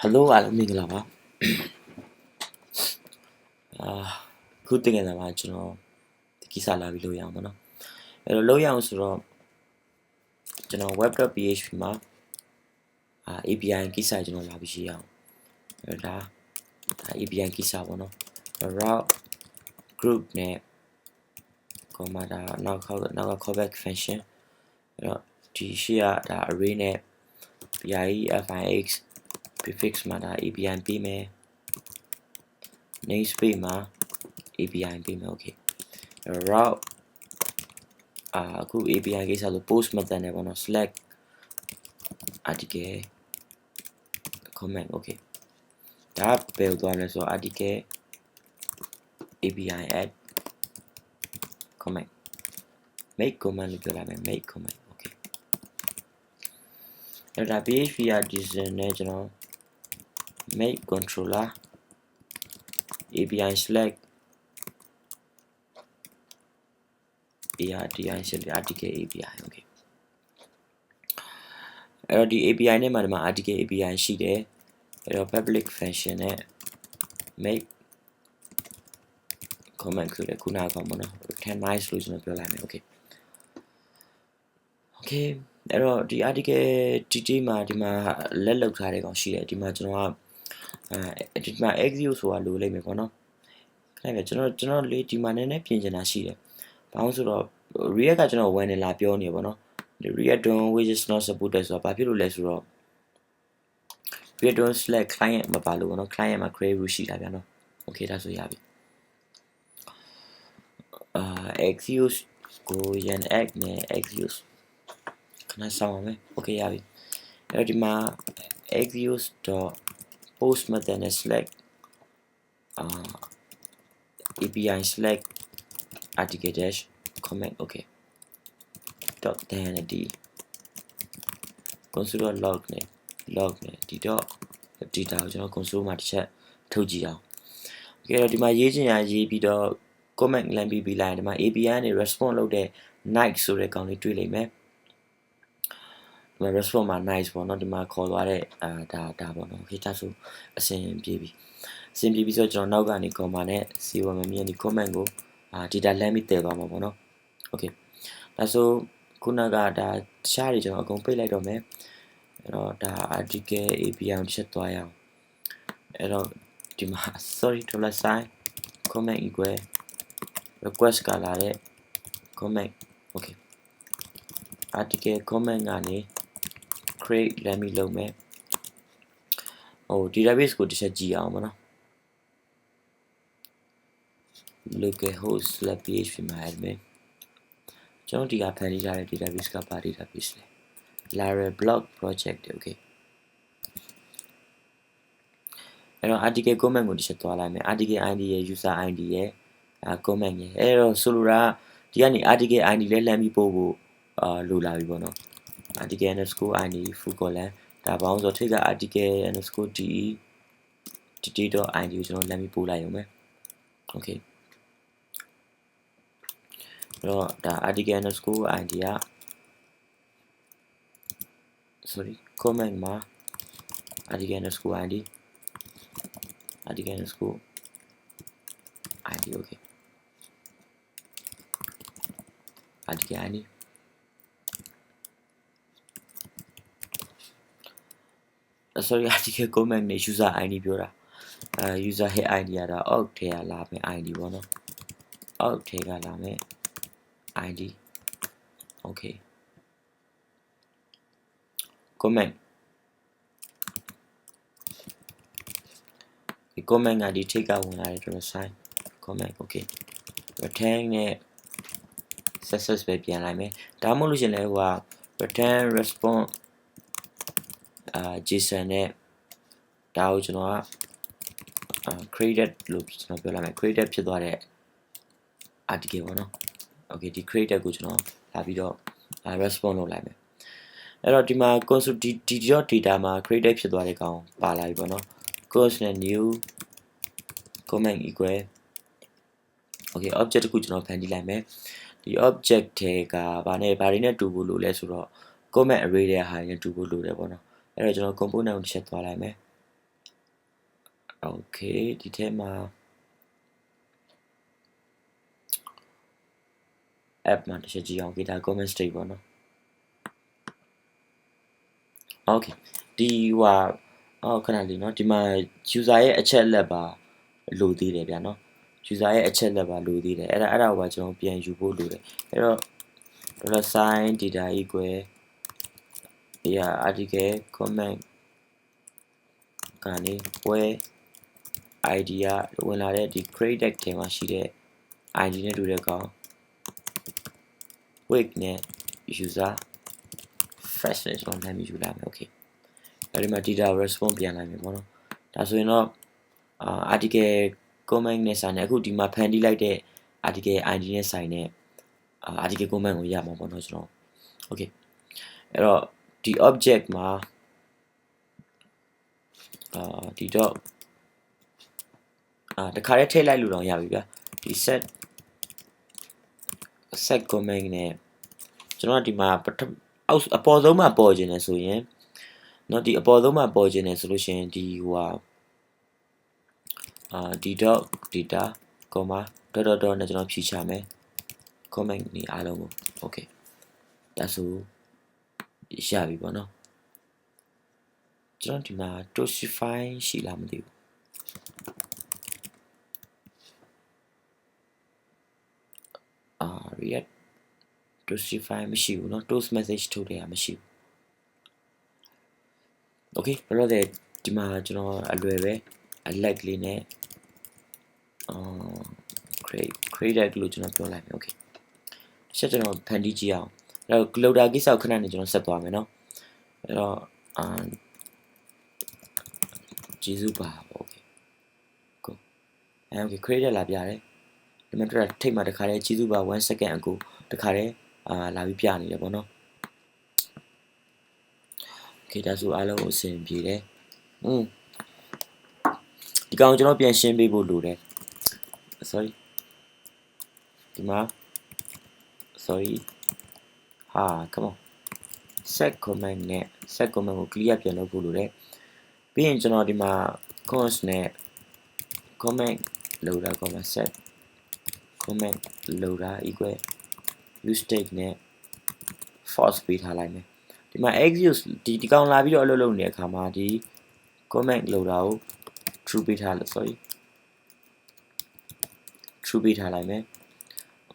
Hello အားလုံးမင်္ဂလာပါခုတင်ခဲ့တာမှာကျွန်တော်ဒီကိစ္စလာပြီးလို့ရအောင်ပေါ့နော်အဲ့တော့လို့ရအောင်ဆိုတော့ကျွန်တော် web.php မှာAPI ကိစ္စကျွန်တော်လာပြီးရှင်းရအောင်အဲ့ဒါ API ကိစ္စပေါ့နော် route group နဲ့ comma ဒါနောက်က callback function အဲ့တော့ဒီရှေ့ကဒါ array နဲ့ fix prefix မှာဒါ API ပေးမယ် namespace မှာ API ပေးမယ် okay route အခု API ကိစ္စလို့ post method နဲ့ပေါ့နော် select article comment okay ဒါဘယ်လိုသွားလဲဆိုတော့ article API add comment make comment လို့ပြောလိုက်မယ် make comment okay အဲ့ဒါ PHP ရ design နဲ့ကျွန်တော် make controller API select article API okay အဲ့တော့ဒီ API နဲ့မှာဒီမှာ article API ရှိတယ်အဲ့တော့ public function နဲ့ make comment ဆိုတဲ့ခုနကပေါ့နော် return nice လို့ကျွန်တော်ပြောလိုက်မယ် okay အဲ့တော့ဒီ article detail မှာဒီမှာလက်လောက်ထားတဲ့ကောင်ရှိတယ်ဒီမှာကျွန်တော်ကဒီမှာ exio ဆိုတာလိုလိမ့်မယ်ပေါ့နော်ခင်ဗျာကျွန်တော်လေးဒီမှာနည်းနည်းပြင်ချင်တာရှိတယ်ဘာလို့ဆိုတော့ react ကကျွန်တော် when လာပြောနေပေါ့နော် react don't which is not supported ဆိုတာဘာဖြစ်လို့လဲဆိုတော့ react don't select client မပါလို့ပေါ့နော် client မှာ create root ရှိတာဗျာနော် okay ဒါဆိုရပြီexio ကို yan act နဲ့ exio ခဏစောင့်အောင်မယ် okay ရပြီအဲ့တော့ဒီမှာ exio.post method နဲ့ select API select article dash comment okay dot then d console log နဲ့ဒီ dot data ကိုကျွန်တော် console မှာတစ်ချက်ထုတ်ကြည့်အောင် okay တော့ဒီမှာရေးချင်ရရေးပြီးတော့ comment လမ်းပြီးလိုက်ဒီမှာ API ကနေ response လုပ်တဲ့ night ဆိုတဲ့ကောင်လေးတွေ့လိမ့်မယ်ဒီမှာ response မှာ nice ပေါ့နော်ဒီမှာခေါ်သွားတဲ့ဒါပေါ့နော် okay ဒါဆိုအဆင်ပြေပြီဆိုတော့ကျွန်တော်နောက်ကနေ comma နဲ့ C1 မမြင်ဒီ comment ကိုdata လမ်းပြီးတည်သွားမှာပေါ့နော် okay ဒါဆိုခုနကဒါတခြားတွေကျွန်တော်အကုန်ပိတ်လိုက်တော့မယ်အဲ့တော့ဒါ article API ကိုတစ်ချက်သွားရအောင်အဲ့တော့ဒီမှာ sorry $sign comment equal request ကလာတဲ့ comment okay article comment ကနေ create လမ်းပြီးလုပ်မယ်database ကိုတစ်ချက်ကြည့်အောင်ပေါ့နော် localhost/php မှာ admin ကျွန်တော်ဒီကဖန်တီးထားတဲ့ database ကဘာ database လဲ Laravel blog project okay အဲ့တော့ article comment ကိုတစ်ချက်သွားလိုက်မယ် article id ရဲ့ user id ရဲ့comment ရဲ့အဲ့တော့ဆိုလိုတာဒီကနေ article id လဲလှမ်းပြီးပို့ဖို့လိုလာပြီပေါ့နော် article underscore id full colon ဒါပေါင်းဆိုထိတ်က article underscore de id ကိုကျွန်တော်လှမ်းပြီးပို့လိုက်ရုံပဲ okay အဲ့တော့ဒါ article underscore id က sorry comment မှာ article underscore id article underscore id okay article id sorry article comment နဲ့ user id ပြောတာuser head id ရတာ out ထဲကလာမယ် id ပေါ့နော် out ထဲကလာမယ် id okay comment ဒီ comment ကဒီထိတ်ကဝင်လာတယ်ကျွန်တော် sign comment okay return နဲ့ success ပဲပြန်လိုက်မယ်ဒါမှမဟုတ်လို့ရှင်လဲဟိုက return response json နဲ့ဒါကိုကျွန်တော်ကcreated လို့ကျွန်တော်ပြောလိုက်မယ် created ဖြစ်သွားတဲ့ article ပေါ့နော် okay ဒီ created ကိုကျွန်တော်လာပြီးတော့response လုပ်လိုက်မယ်အဲ့တော့ဒီမှာ console data မှာ created ဖြစ်သွားတဲ့ကောင်ပါလာပြီပေါ့နော် course နဲ့ new comment equal okay object တခုကျွန်တော်ဖန်တီးလိုက်မယ်ဒီ object ထဲကဘာတွေနဲ့တူဖို့လိုလဲဆိုတော့ comment array တွေဟာနဲ့တူဖို့လိုတယ်ပေါ့နော်အဲ့တော့ကျွန်တော် component ကိုတစ်ချက်သွားလိုက်မယ် okay ဒီထဲမှာ app မှာတစ်ချက်ကြည့်အောင် ဒါ comment state ပေါ့နော် okay ဒီခဏလေးနော်ဒီမှာ user ရဲ့အချက်လက်ပါလိုသေးတယ်ဗျာနော် user ရဲ့အချက်လက်ပါလိုသေးတယ်အဲ့ဒါကိုပါကျွန်တော်ပြန်ယူဖို့လိုတယ်အဲ့တော့$sign data equal article comment ကနေ where id ကဝင်လာတဲ့ဒီ create tag ထဲမှာရှိတဲ့ id နဲ့တူတဲ့ကောင် wake နဲ့ user freshness ကိုနာမည်ယူလိုက်မယ် okay အဲ့ဒီမှာ data response ပြန်လိုက်မယ်ပေါ့နော်ဒါဆိုရင်တော့article comment နဲ့ဆိုင်တဲ့အခုဒီမှာဖန်တီးလိုက်တဲ့ article id နဲ့ဆိုင်တဲ့article comment ကိုရမှာပေါ့နော်ကျွန်တော် okay အဲ့တော့ဒီ object မှာဒီတော့တခါတည်းထည့်လိုက်လို့တော့ရပြီဗျာဒီ set comment နဲ့ကျွန်တော်ဒီမှာအပေါ်ဆုံးမှာပေါ်ခြင်းလဲဆိုရင်เนาะဒီအပေါ်ဆုံးမှာပေါ်ခြင်းလဲဆိုလို့ရှိရင်ဒီဒီ dot data comma dot နဲ့ကျွန်တော်ဖြည့်ချမယ် comment นี่အားလုံးကို okay ဒါဆိုရပြီပေါ့နော်ကျွန်တော်ဒီမှာ toastify ရှိလားမသိဘူးreact toastify မရှိဘူးเนาะ toast message ထုတ်တယ်မရှိဘူး okay ဘယ်လိုလဲဒီမှာကျွန်တော်အလွယ်ပဲ like လေးနဲ့create လို့ကျွန်တော်ပြောလိုက်မယ် okay ဆက်ကျွန်တော်ဖန်တီးကြည့်အောင်အဲ့တော့ loader ကိစ္စကိုခဏနေကျွန်တော်ဆက်သွားမယ်เนาะအဲ့တော့ကျေးဇူးပါ okay go okay create လာပြတယ်ဒီမှာတွေ့တာထိတ်မှာတခါတည်းကျေးဇူးပါ1 second အကူတခါတည်းလာပြီးပြနေတယ်ပေါ့နော် okay ဒါဆိုအားလုံးအဆင်ပြေတယ်ဒီကောင်ကျွန်တော်ပြန်ရှင်းပေးဖို့လိုတယ် sorry ဒီမှာ sorry come on set comment နဲ့ set comment ကို clear ပြန်လုပ်ဖို့လိုတယ်ပြီးရင်ကျွန်တော်ဒီမှာ const နဲ့ comment loader set comment loader equal use state နဲ့ false ပေးထားလိုက်မယ်ဒီမှာ execute ဒီကောင်လာပြီးတော့အလုပ်လုပ်နေတဲ့အခါမှာဒီ comment loader ကို true ပေးထားလို့ sorry true ပေးထားလိုက်မယ်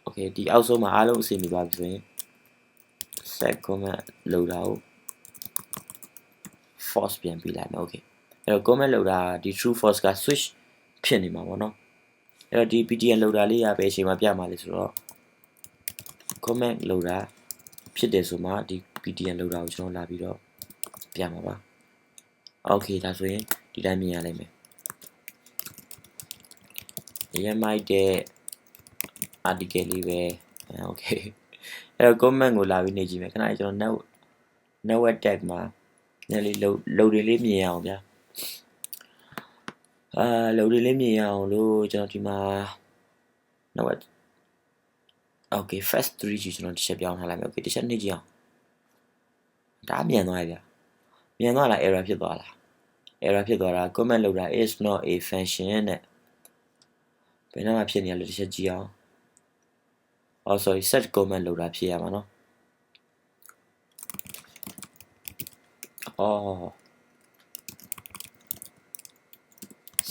okay ဒီအောက်ဆုံးမှာအားလုံးအဆင်ပြေပါပြီဆိုရင် set comment loader ကို false ပြန်ပေးလိုက်မယ် okay အဲ့တော့ comment loader ဒီ true false က switch ဖြစ်နေမှာပေါ့နော်အဲ့တော့ဒီ ptn loader လေးရပဲအချိန်မှာပြမှာလေဆိုတော့ comment loader ဖြစ်တယ်ဆိုမှဒီ ptn loader ကိုကျွန်တော်လာပြီးတော့ပြမှာပါ okay ဒါဆိုရင်ဒီတိုင်းမြင်ရလိမ့်မယ်ရမ်းမိုက်တဲ့ article လေးပဲ okay အဲ့တော့ comment ကိုလာပြီးနေကြည့်မယ်ခဏကျွန်တော် network tag မှာနည်းလေး load တွေလေးမြင်ရအောင်ဗျာload တွေလေးမြင်ရအောင်လို့ကျွန်တော်ဒီမှာ network okay fast 3G ကျွန်တော်တစ်ချက်ပြောင်းထားလိုက်မယ် okay တစ်ချက်နှိပ်ကြည့်အောင်ဒါမြန်သွားပြီဗျာမြန်သွားလား error ဖြစ်သွားလား error ဖြစ်သွားတာ comment loader is not a function နဲ့ဘယ်နှမှာဖြစ်နေရလဲတစ်ချက်ကြည့်အောင်sorry set comment loader ဖြစ်ရမှာနော်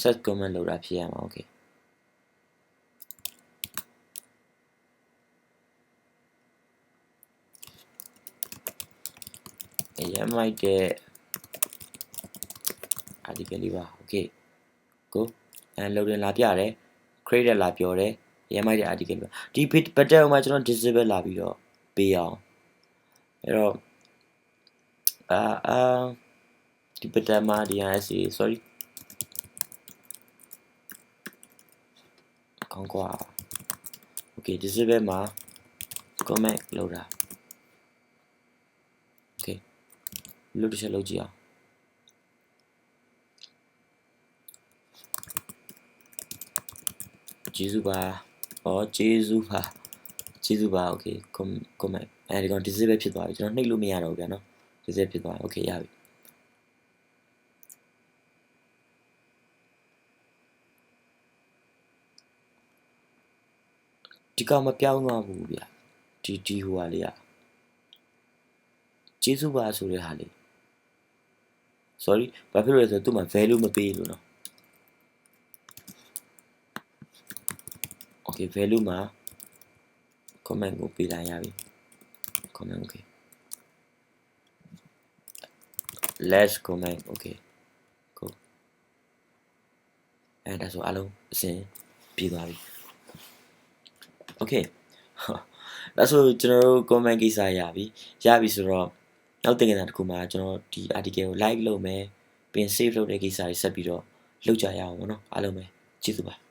set comment loader ဖြစ်ရမှာ okay ရမ်းလိုက်တဲ့ article လေးပါ okay go loading လာပြတယ် create လာပြောတယ်ရမ်းလိုက်တဲ့ article ပါဒီ button မှာကျွန်တော် disable လာပြီးတော့ပေးအောင်အဲ့တော့ဒီ button မှာဒီ RSA sorry ကောင်းกว่า okay disable မှာ comment loader okay လို့တစ်ချက်လုပ်ကြည့်အောင်ကျေးဇူးပါကျေးဇူးပါ okay comment ဒီကောင် disable ဖြစ်သွားပြီကျွန်တော်နှိပ်လို့မရတော့ဘူးဗျာနော် disable ဖြစ်သွားပြီ okay ရပြီ ဒီကောင်မပြောင်းသွားဘူးဗျဒီဟိုဟာလေးကကျေးဇူးပါဆိုတဲ့ဟာလေး sorry ဘာဖြစ်လို့လဲဆိုတော့သူ့မှာ value မပေးလို့နော် okay value မှာ comment ကိုပေးလိုက်ရပြီ comment okay less comment okay cool အဲ့ဒါဆိုအားလုံးအစဉ်ပြီးသွားပြီ okay ဒါဆိုကျွန်တော်တို့ comment ကိစ္စရပြီဆိုတော့နောက်တင်ကြတာတစ်ခုမှာကျွန်တော်ဒီ article ကို like လုပ်မယ်ပြီးရင် save လုပ်တဲ့ကိစ္စတွေဆက်ပြီးတော့လုပ်ကြရအောင်ပေါ့နော်အားလုံးပဲကျေးဇူးပါ